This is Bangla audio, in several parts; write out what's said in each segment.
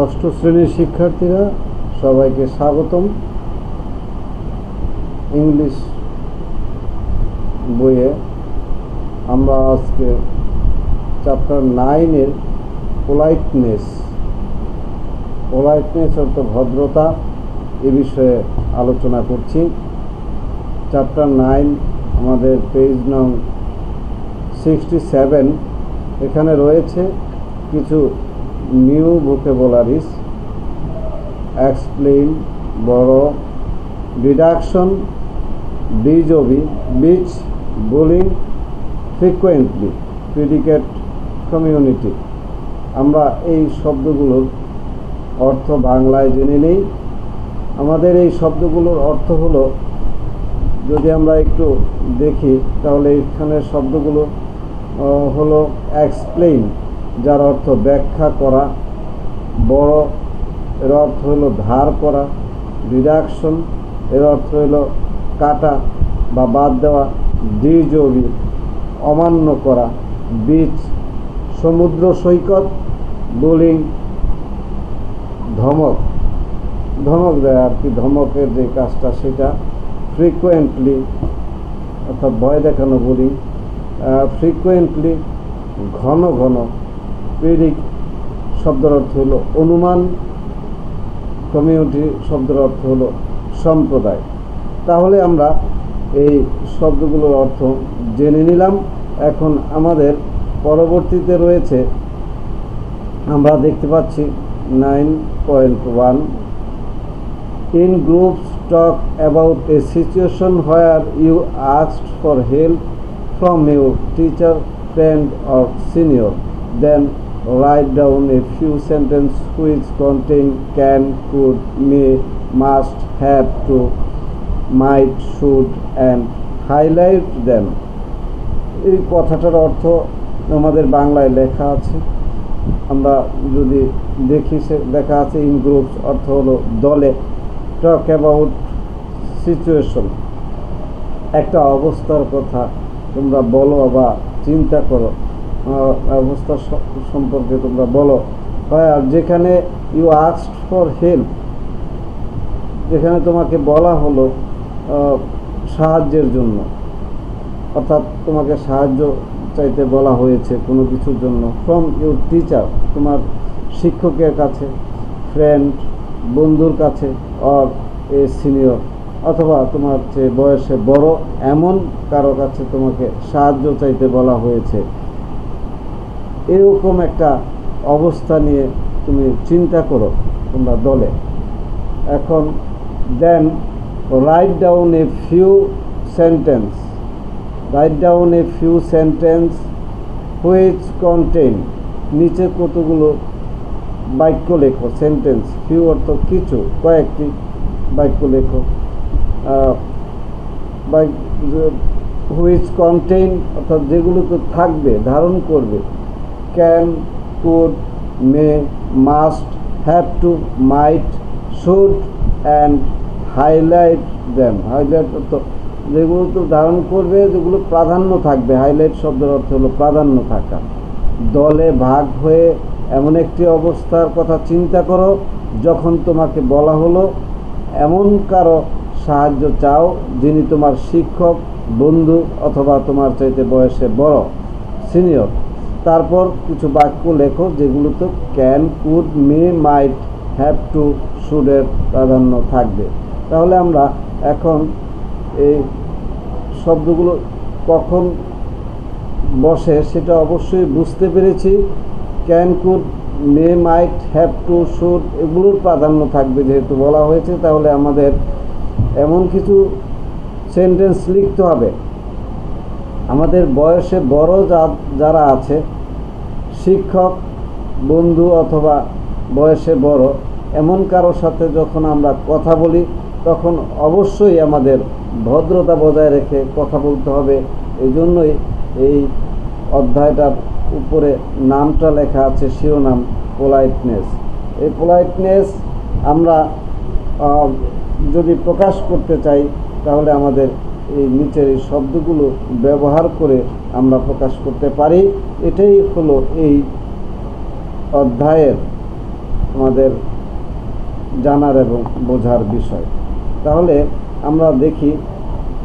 ষষ্ঠ শ্রেণীর শিক্ষার্থীরা সবাইকে স্বাগতম। ইংলিশ বইয়ে আমরা আজকে চ্যাপ্টার 9-এর পোলাইটনেস অর্থ ভদ্রতা এ বিষয়ে আলোচনা করছি। চ্যাপ্টার 9 আমাদের পেজ নং 67। এখানে রয়েছে কিছু নিউ ভোকাবুলারিজ, এক্সপ্লেইন, বড়, ডিডাকশন, ডিজবি, beach, bullying, frequently, predicate, community. আমরা এই শব্দগুলোর অর্থ বাংলায় জেনে নেই। আমাদের এই শব্দগুলোর অর্থ হলো, যদি আমরা একটু দেখি তাহলে এখানে শব্দগুলো হলো এক্সপ্লেইন, যার অর্থ ব্যাখ্যা করা, বড় এর অর্থ হলো ধার করা, ডিডাকশন এর অর্থ হলো কাটা বা বাদ দেওয়া, ডিজবি অমান্য করা, বিচ সমুদ্র সৈকত, বুলিং ধমক দেয় আর কি, ধমকের যে কাজটা সেটা, ফ্রিকোয়েন্টলি অর্থাৎ ভয় দেখানো, বুলিং ফ্রিকোয়েন্টলি ঘন ঘন, প্রিডিক শব্দের অর্থ হলো অনুমান, কমিউনিটি শব্দের অর্থ হলো সম্প্রদায়। তাহলে আমরা এই শব্দগুলোর অর্থ জেনে নিলাম। এখন আমাদের পরবর্তীতে রয়েছে, আমরা দেখতে পাচ্ছি 9.1, in groups talk about a situation where you asked for help from your teacher, friend or senior. Then write down a few sentences which contain can, could, may, must, have to, might, should and highlight them. এই কথাটার অর্থ আমাদের বাংলায় লেখা আছে। আমরা যদি দেখি, লেখা আছে ইন গ্রুপস অর্থ হলো দলে, টক অ্যাবাউট সিচুয়েশন একটা অবস্থার কথা তোমরা বলো বা চিন্তা করো, অবস্থা সম্পর্কে তোমরা বলো। আর যেখানে ইউ আস্কড ফর হেল্প, যেখানে তোমাকে বলা হলো সাহায্যের জন্য, অর্থাৎ তোমাকে সাহায্য চাইতে বলা হয়েছে কোনো কিছুর জন্য। ফ্রম ইউর টিচার, তোমার শিক্ষকের কাছে, ফ্রেন্ড বন্ধুর কাছে, অর এ সিনিয়র অথবা তোমার চেয়ে বয়সে বড় এমন কারো কাছে তোমাকে সাহায্য চাইতে বলা হয়েছে। এরকম একটা অবস্থা নিয়ে তুমি চিন্তা করো তোমরা দলে। এখন then write down a few sentence which contain, নিচে কতগুলো বাক্য লেখো, সেন্টেন্স, ফিউ অর্থ কিছু, কয়েকটি বাক্য লেখো, হুইচ কন্টেইন অর্থাৎ যেগুলোতে থাকবে, ধারণ করবে, can, could, may, must, have to, might, should and highlight them. Highlight অর্থ যেগুলো তো ধারণ করবে, যেগুলো প্রাধান্য থাকবে। হাইলাইট শব্দের অর্থ হলো প্রাধান্য থাকা। দলে ভাগ হয়ে এমন একটি অবস্থার কথা চিন্তা করো যখন তোমাকে বলা হলো এমন কারো সাহায্য চাও যিনি তোমার শিক্ষক, বন্ধু অথবা তোমার চাইতে বয়সে বড়, সিনিয়র। তারপর কিছু বাক্য লেখো যেগুলোতে can, could, may, might, have to, শুডের প্রাধান্য থাকবে। তাহলে আমরা এখন এই শব্দগুলো কখন বসে সেটা অবশ্যই বুঝতে পেরেছি। Can, could, may, might, have to, should এগুলোর প্রাধান্য থাকবে যেহেতু বলা হয়েছে। তাহলে আমাদের এমন কিছু সেন্টেন্স লিখতে হবে। আমাদের বয়সে বড় যারা আছে, শিক্ষক, বন্ধু অথবা বয়সে বড় এমন কারোর সাথে যখন আমরা কথা বলি তখন অবশ্যই আমাদের ভদ্রতা বজায় রেখে কথা বলতে হবে। এই জন্যই এই অধ্যায়টার উপরে নামটা লেখা আছে, শিরোনাম পোলাইটনেস। এই পোলাইটনেস আমরা যদি প্রকাশ করতে চাই তাহলে আমাদের এই নিচের এই শব্দগুলো ব্যবহার করে আমরা প্রকাশ করতে পারি। এটাই হলো এই অধ্যায়ের আমাদের জানার এবং বোঝার বিষয়। তাহলে আমরা দেখি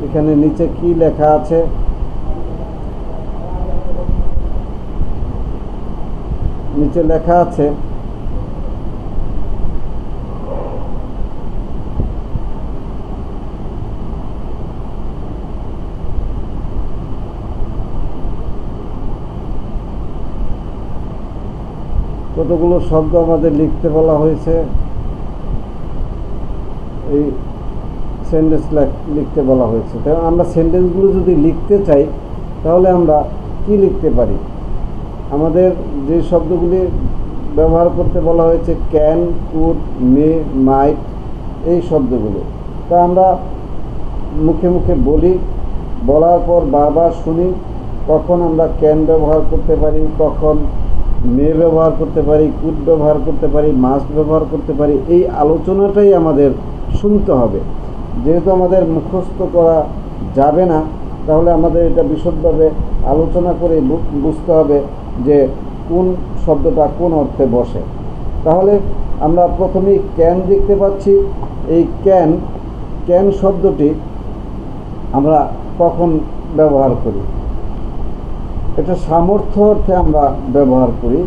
এখানে নিচে কি লেখা আছে। নিচে লেখা আছে কতগুলো শব্দ আমাদের লিখতে বলা হয়েছে। এই সেন্টেন্স লিখতে বলা হয়েছে। তাই আমরা সেন্টেন্সগুলো যদি লিখতে চাই তাহলে আমরা কি লিখতে পারি? আমাদের যে শব্দগুলি ব্যবহার করতে বলা হয়েছে ক্যান, কুড, মে, মাইট, এই শব্দগুলো তা আমরা মুখে মুখে বলি, বলার পর বারবার শুনি কখন আমরা ক্যান ব্যবহার করতে পারি, কখন মে ব্যবহার করতে পারি, কুড ব্যবহার করতে পারি, মাস্ট ব্যবহার করতে পারি। এই আলোচনাটাই আমাদের শুনতে হবে। যেহেতু আমাদের মুখস্থ করা যাবে না, তাহলে আমাদের এটা বিশদভাবে আলোচনা করে বুঝতে হবে যে কোন শব্দটা কোন অর্থে বসে। তাহলে আমরা প্রথমেই ক্যান দেখতে পাচ্ছি। এই ক্যান শব্দটি আমরা কখন ব্যবহার করি? এটা সামর্থ্য অর্থে আমরা ব্যবহার করি।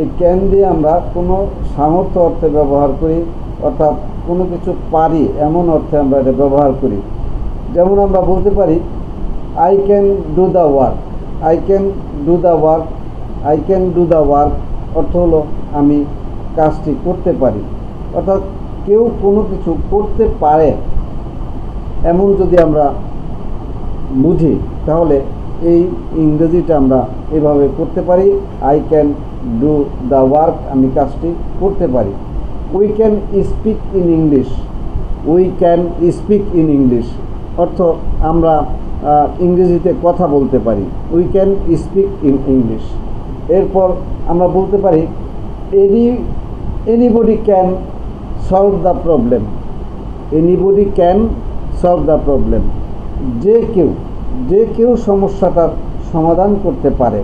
এই ক্যান দিয়ে আমরা কোনো সামর্থ্য অর্থে ব্যবহার করি, অর্থাৎ কোনো কিছু পারি এমন অর্থে আমরা এটা ব্যবহার করি। যেমন আমরা বলতে পারি I can do the work. I can do the work. I can do the work অর্থ হলো আমি কাজটি করতে পারি। অর্থাৎ কেউ কোনো কিছু করতে পারে এমন যদি আমরা বুঝি তাহলে এই ইংরেজিটা আমরা এভাবে করতে পারি, I can do the work, আমি কাজটি করতে পারি। We can speak in English. We can speak in English অর্থ আমরা ইংরেজিতে কথা বলতে পারি। We can speak in English. এরপর আমরা বলতে পারি anybody can solve the problem. Anybody can solve the problem. যে কেউ সমস্যাটার সমাধান করতে পারে।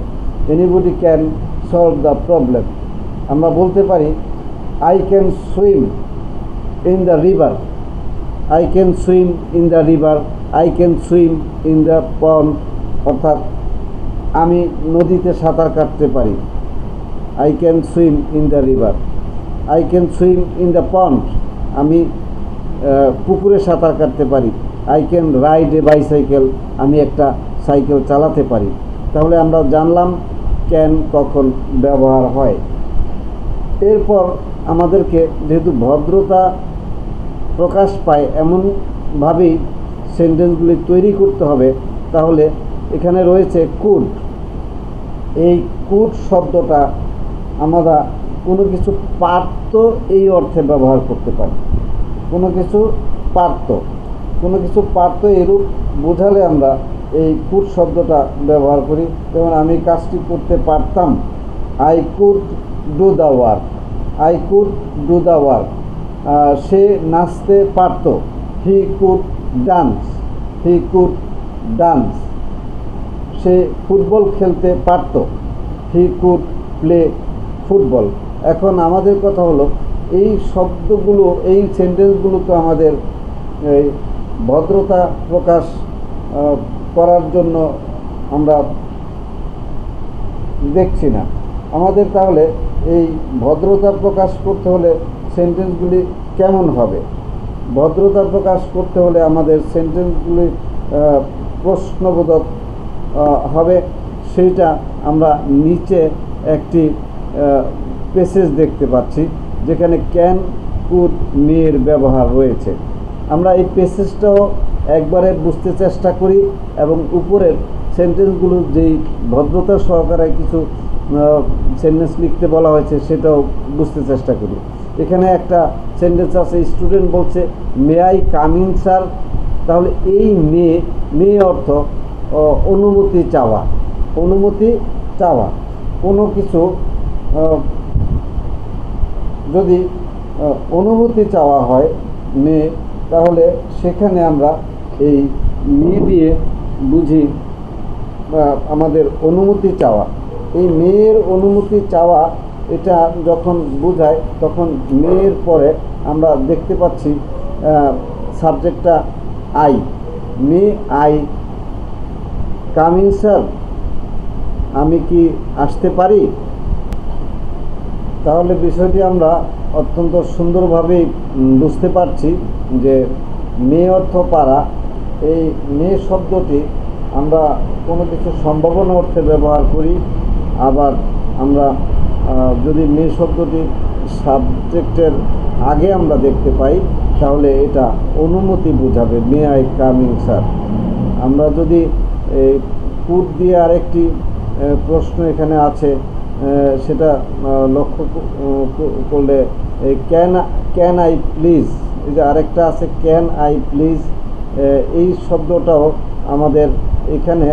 Anybody can solve the problem. আমরা বলতে পারি I can swim in the river. I can swim in the river. I can swim in the pond অর্থাৎ আমি নদীতে সাঁতার কাটতে পারি। I can swim in the river. I can swim in the pond, আমি পুকুরে সাঁতার কাটতে পারি। I can ride A bicycle, আমি একটা সাইকেল চালাতে পারি। তাহলে আমরা জানলাম ক্যান কখন ব্যবহার হয়। এরপর আমাদেরকে যেহেতু ভদ্রতা প্রকাশ পায় এমনভাবেই সেন্টেন্সগুলি তৈরি করতে হবে, তাহলে এখানে রয়েছে কুড। এই কুড শব্দটা আমরা কোনো কিছু পারত এই অর্থে ব্যবহার করতে পারি। কোনো কিছু পারত এরূপ বোঝালে আমরা এই কুড শব্দটা ব্যবহার করি। যেমন আমি কাজটি করতে পারতাম, I could do the work. I could do the work. সে নাচতে পারত, he could dance. He could dance. সে ফুটবল খেলতে পারত, হি কুড প্লে ফুটবল। এখন আমাদের কথা হলো এই শব্দগুলো, এই সেন্টেন্সগুলো তো আমাদের এই ভদ্রতা প্রকাশ করার জন্য আমরা দেখছি না। আমাদের তাহলে এই ভদ্রতা প্রকাশ করতে হলে সেন্টেন্সগুলি কেমন হবে? ভদ্রতা প্রকাশ করতে হলে আমাদের সেন্টেন্সগুলি প্রশ্নবোধক হবে। সেইটা আমরা নিচে একটি প্যাসেজ দেখতে পাচ্ছি যেখানে ক্যান, কুড, মের ব্যবহার রয়েছে। আমরা এই প্যাসেজটাও একবারে বুঝতে চেষ্টা করি এবং উপরের সেন্টেন্সগুলো যেই ভদ্রতা সহকারে কিছু সেন্টেন্স লিখতে বলা হয়েছে সেটাও বুঝতে চেষ্টা করি। এখানে একটা সেন্টেন্স আছে, স্টুডেন্ট বলছে may I come in sir. তাহলে এই মে অর্থ অনুমতি চাওয়া। অনুমতি চাওয়া কোনো কিছু যদি অনুমতি চাওয়া হয় মে, তাহলে সেখানে আমরা এই মে দিয়ে বুঝি আমাদের অনুমতি চাওয়া। এই মেয়ের অনুমতি চাওয়া এটা যখন বোঝায় তখন মেয়ের পরে আমরা দেখতে পাচ্ছি সাবজেক্টটা I. May I come in sir, আমি কি আসতে পারি? তাহলে বিষয়টি আমরা অত্যন্ত সুন্দরভাবেই বুঝতে পারছি যে মে অর্থ পারা। এই মে শব্দটি আমরা কোনো কিছু সম্ভাবনা অর্থে ব্যবহার করি, আবার আমরা যদি মে শব্দটি সাবজেক্টের আগে আমরা দেখতে পাই তাহলে এটা অনুমতি বোঝাবে, may I come in sir. আমরা যদি কুড দিয়ে আরেকটি প্রশ্ন এখানে আছে সেটা লক্ষ্য করলে ক্যান আই প্লিজ, এই যে আরেকটা আছে ক্যান আই প্লিজ, এই শব্দটাও আমাদের এখানে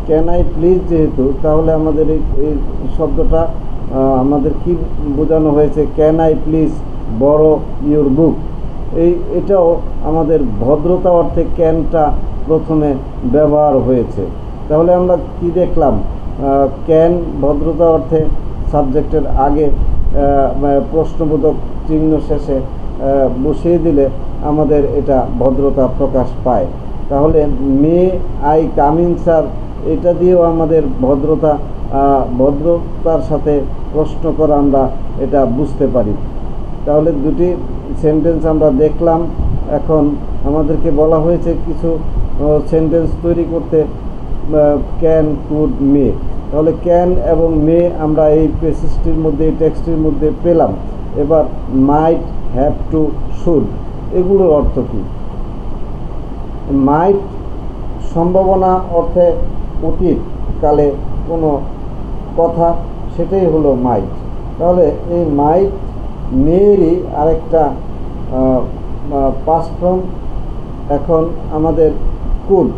ক্যান আই প্লিজ যেহেতু, তাহলে আমাদের এই শব্দটা আমাদের কি বোঝানো হয়েছে, can I please borrow your book. এটাও আমাদের ভদ্রতা অর্থে ক্যানটা প্রথমে ব্যবহার হয়েছে। তাহলে আমরা কি দেখলাম, ক্যান ভদ্রতা অর্থে সাবজেক্টের আগে প্রশ্নবোধক চিহ্ন শেষে বসিয়ে দিলে আমাদের এটা ভদ্রতা প্রকাশ পায়। তাহলে may I come in sir, এটা দিয়েও আমাদের ভদ্রতার সাথে প্রশ্ন করা আমরা এটা বুঝতে পারি। তাহলে দুটি সেন্টেন্স আমরা দেখলাম। এখন আমাদেরকে বলা হয়েছে কিছু সেন্টেন্স তৈরি করতে, ক্যান, কুড, মে। তাহলে ক্যান এবং মে আমরা এই প্যাসেজটির মধ্যে, এই টেক্সটের মধ্যে পেলাম। এবার মাইট, হ্যাভ টু, শুড, এগুলোর অর্থ কী? মাইট সম্ভাবনা অর্থে অতীত কালে কোনো কথা, সেটাই হলো মাইট। তাহলে এই মাইট মেয়েরই আরেকটা পাস্ট ফর্ম। এখন আমাদের could,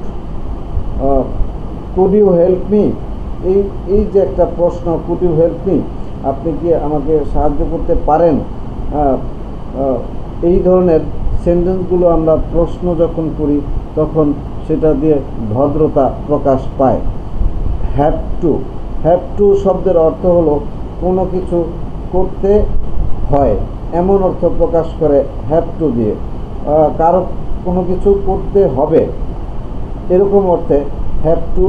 could you help me, এই যে একটা প্রশ্ন, কুড ইউ হেল্প মি, আপনি কি আমাকে সাহায্য করতে পারেন? এই ধরনের সেন্টেন্সগুলো আমরা প্রশ্ন যখন করি তখন সেটা দিয়ে ভদ্রতা প্রকাশ পায়। হ্যাভ টু, হ্যাভ টু শব্দের অর্থ হলো কোনো কিছু করতে হয়, এমন অর্থ প্রকাশ করে হ্যাভ টু দিয়ে। কারো কোনো কিছু করতে হবে এরকম অর্থে হ্যাভ টু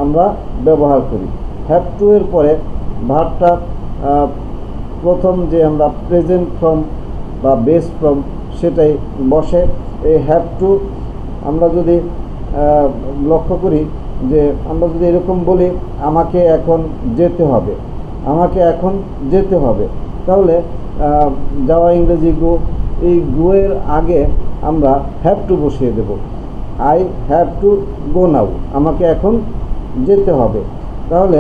আমরা ব্যবহার করি। হ্যাভ টু এর পরে ভার্বটা প্রথম যে আমরা প্রেজেন্ট ফর্ম বা বেস ফর্ম সেটাই বসে। এই হ্যাভ টু আমরা যদি লক্ষ্য করি যে আমরা যদি এরকম বলি আমাকে এখন যেতে হবে, আমাকে এখন যেতে হবে, তাহলে যাওয়া ইংরেজি গো, এই গো এর আগে আমরা হ্যাভ টু বসিয়ে দেব। আই হ্যাভ টু গো নাও, আমাকে এখন যেতে হবে। তাহলে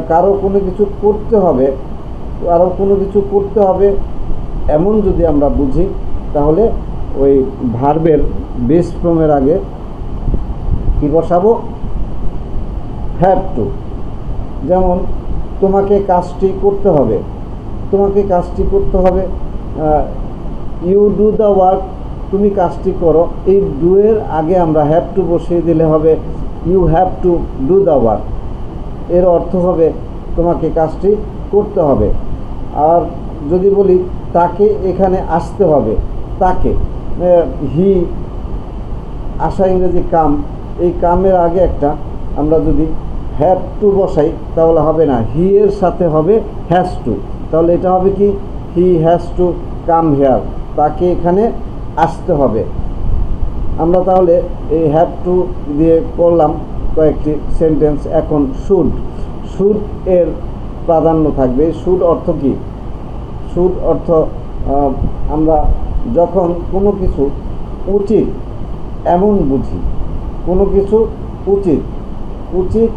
কারো কোনো কিছু করতে হবে, কারো কোনো কিছু করতে হবে এমন যদি আমরা বুঝি তাহলে ওই ভার্বের বেস ফর্মের আগে কি বসাবো? Have to. যেমন তোমাকে কাজটি করতে হবে, তোমাকে কাজটি করতে হবে, ইউ ডু দ্য ওয়ার্ক, তুমি কাজটি করো। এই ডু এর আগে আমরা হ্যাভ টু বসিয়ে দিলে হবে you have to do the work. এর অর্থ হবে তোমাকে কাজটি করতে হবে। আর যদি বলি তাকে এখানে আসতে হবে, তাকে, হি, আসা ইংরেজি কাম, এই কামের আগে একটা আমরা যদি হ্যাভ টু বসাই তাহলে হবে না, হি এর সাথে হবে হ্যাজ টু। তাহলে এটা হবে কি, he has to come here, তাকে এখানে আসতে হবে। আমরা তাহলে এই হ্যাভ টু দিয়ে করলাম কয়েকটি সেন্টেন্স। এখন শুড, শুড এর প্রাধান্য থাকবে। শুড অর্থ কি? শুড অর্থ আমরা যখন কোনো কিছু উচিত এমন বুঝি, কোনো কিছু উচিত উচিত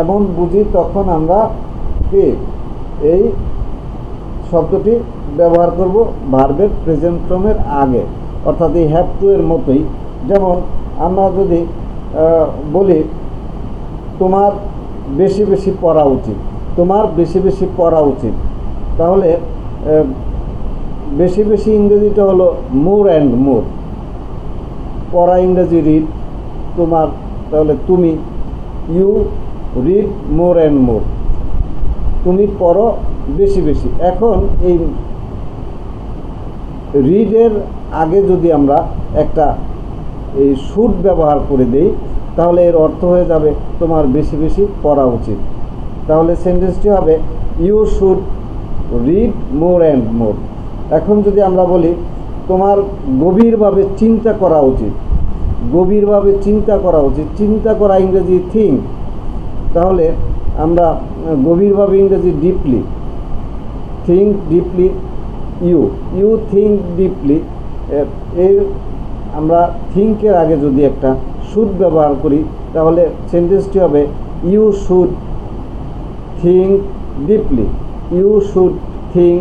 এমন বুঝি তখন আমরা কি এই শব্দটি ব্যবহার করব ভার্বের প্রেজেন্ট ফর্মের আগে, অর্থাৎ এই হ্যাভ টু এর মতোই। যেমন আমরা যদি বলি তোমার বেশি বেশি পড়া উচিত, তোমার বেশি বেশি পড়া উচিত, তাহলে বেশি বেশি ইংরেজিটা হলো মোর অ্যান্ড মোর। পড়া ইংরেজি রিড, তোমার তাহলে তুমি, you read more and more. তুমি পড়ো বেশি বেশি। এখন এই রিডের আগে যদি আমরা একটা এই শুড ব্যবহার করে দেই, তাহলে এর অর্থ হয়ে যাবে তোমার বেশি বেশি পড়া উচিত। তাহলে সেন্টেন্সটি হবে you should read more and more. এখন যদি আমরা বলি তোমার গভীরভাবে চিন্তা করা উচিত, গভীরভাবে চিন্তা করা উচিত, চিন্তা করা ইংরেজি থিঙ্ক, তাহলে আমরা গভীরভাবে ইংরেজি deeply, think deeply, you think deeply. এর আমরা থিঙ্কের আগে যদি একটা শুড ব্যবহার করি, তাহলে সেন্টেন্সটি হবে you should think deeply, you should think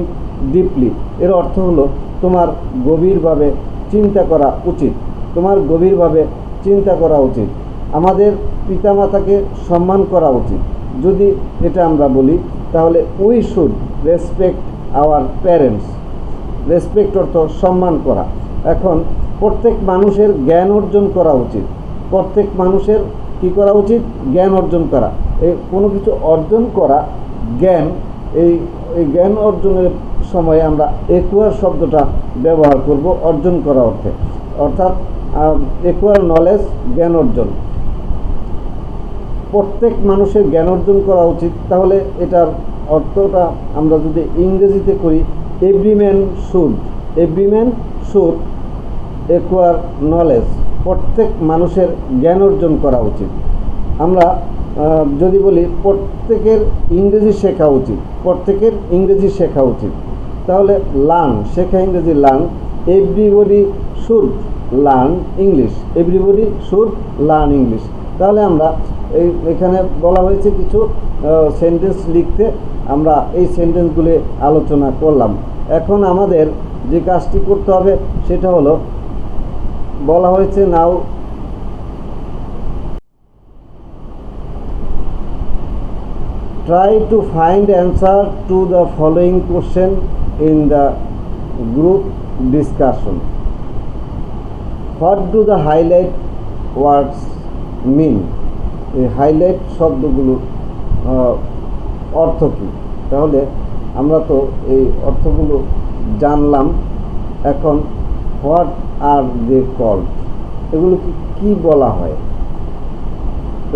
deeply. এর অর্থ হলো তোমার গভীরভাবে চিন্তা করা উচিত, তোমার গভীরভাবে চিন্তা করা উচিত। আমাদের পিতামাতাকে সম্মান করা উচিত। যদি এটা আমরা বলি, তাহলে we should respect our parents. Respect অর্থ সম্মান করা। এখন প্রত্যেক মানুষের জ্ঞান অর্জন করা উচিত। প্রত্যেক মানুষের কী করা উচিত? জ্ঞান অর্জন করা। এই কোনো কিছু অর্জন করা, জ্ঞান, এই জ্ঞান অর্জনের সময় আমরা একুয়ার শব্দটা ব্যবহার করব অর্জন করা অর্থে, অর্থাৎ একুয়ার নলেজ, জ্ঞান অর্জন। প্রত্যেক মানুষের জ্ঞান অর্জন করা উচিত। তাহলে এটার অর্থটা আমরা যদি ইংরেজিতে করি, every man should, every man should acquire knowledge. প্রত্যেক মানুষের জ্ঞান অর্জন করা উচিত। আমরা যদি বলি প্রত্যেকের ইংরেজি শেখা উচিত, প্রত্যেকের ইংরেজি শেখা উচিত, তাহলে লার্ন, শেখা ইংরেজি learn. Everybody should learn English, everybody should learn English. তাহলে আমরা এখানে বলা হয়েছে কিছু সেন্টেন্স লিখতে, আমরা এই সেন্টেন্সগুলি আলোচনা করলাম। এখন আমাদের যে কাজটি করতে হবে সেটা হলো, বলা হয়েছে নাও try to find answer to the following question in the group discussion. What do the highlight words mean? এই হাইলাইট শব্দগুলোর অর্থ কী? তাহলে আমরা তো এই অর্থগুলো জানলাম। এখন হোয়াট আর দে কল্ড, এগুলোকে কী বলা হয়?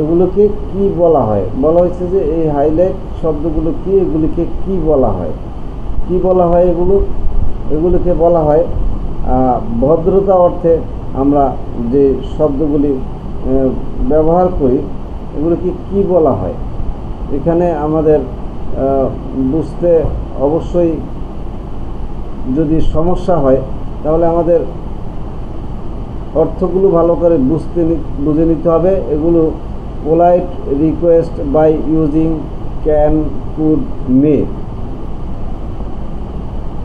এগুলোকে কি বলা হয়? বলা হয়েছে যে এই হাইলাইট শব্দগুলো কি, এগুলিকে কি বলা হয়? কি বলা হয় এগুলোকে বলা হয় ভদ্রতা অর্থে আমরা যে শব্দগুলি ব্যবহার করি, এগুলোকে কি বলা হয়? এখানে আমাদের বুঝতে অবশ্যই যদি সমস্যা হয়, তাহলে আমাদের অর্থগুলো ভালো করে বুঝে নিতে হবে। এগুলো polite request by using can, could, may.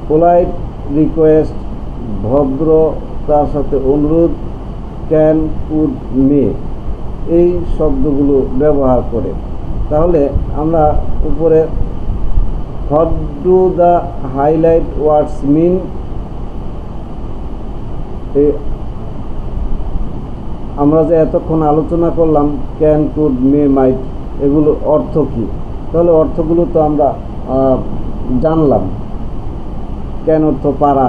Polite request ভদ্রতার সাথে অনুরোধ, ক্যান, কুড, মে, এই শব্দগুলো ব্যবহার করে। তাহলে আমরা উপরে হোয়াট ডু দ্য হাইলাইট ওয়ার্ডস মিন, আমরা যে এতক্ষণ আলোচনা করলাম ক্যান, কুড, মে, মাইট, এগুলোর অর্থ কী? তাহলে অর্থগুলো তো আমরা জানলাম। ক্যান অর্থ পারা,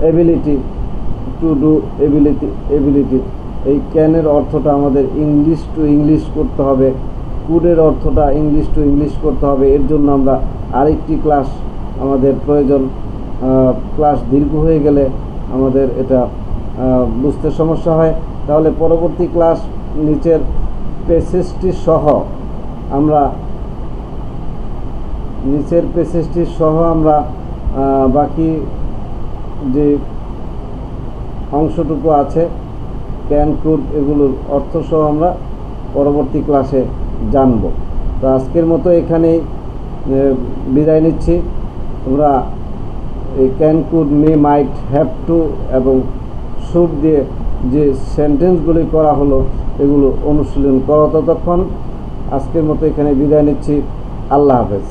এবিলিটি, টু ডু, এবিলিটি। এই ক্যানের অর্থটা আমাদের ইংলিশ টু ইংলিশ করতে হবে, কুডের অর্থটা ইংলিশ টু ইংলিশ করতে হবে। এর জন্য আমরা আরেকটি ক্লাস আমাদের প্রয়োজন। ক্লাস দীর্ঘ হয়ে গেলে আমাদের এটা বুঝতে সমস্যা হয়। তাহলে পরবর্তী ক্লাস নিচের প্যাসেজটি সহ আমরা বাকি যে অংশটুকু আছে ক্যান, কুড, এগুলোর অর্থ সহ আমরা পরবর্তী ক্লাসে জানব। তো আজকের মতো এখানেই বিদায় নিচ্ছি। তোমরা এই can, could, may, might, have to এবং শুড দিয়ে যে সেন্টেন্সগুলি করা হলো এগুলো অনুশীলন করো। ততক্ষণ আজকের মতো এখানে বিদায় নিচ্ছি। আল্লাহ হাফেজ।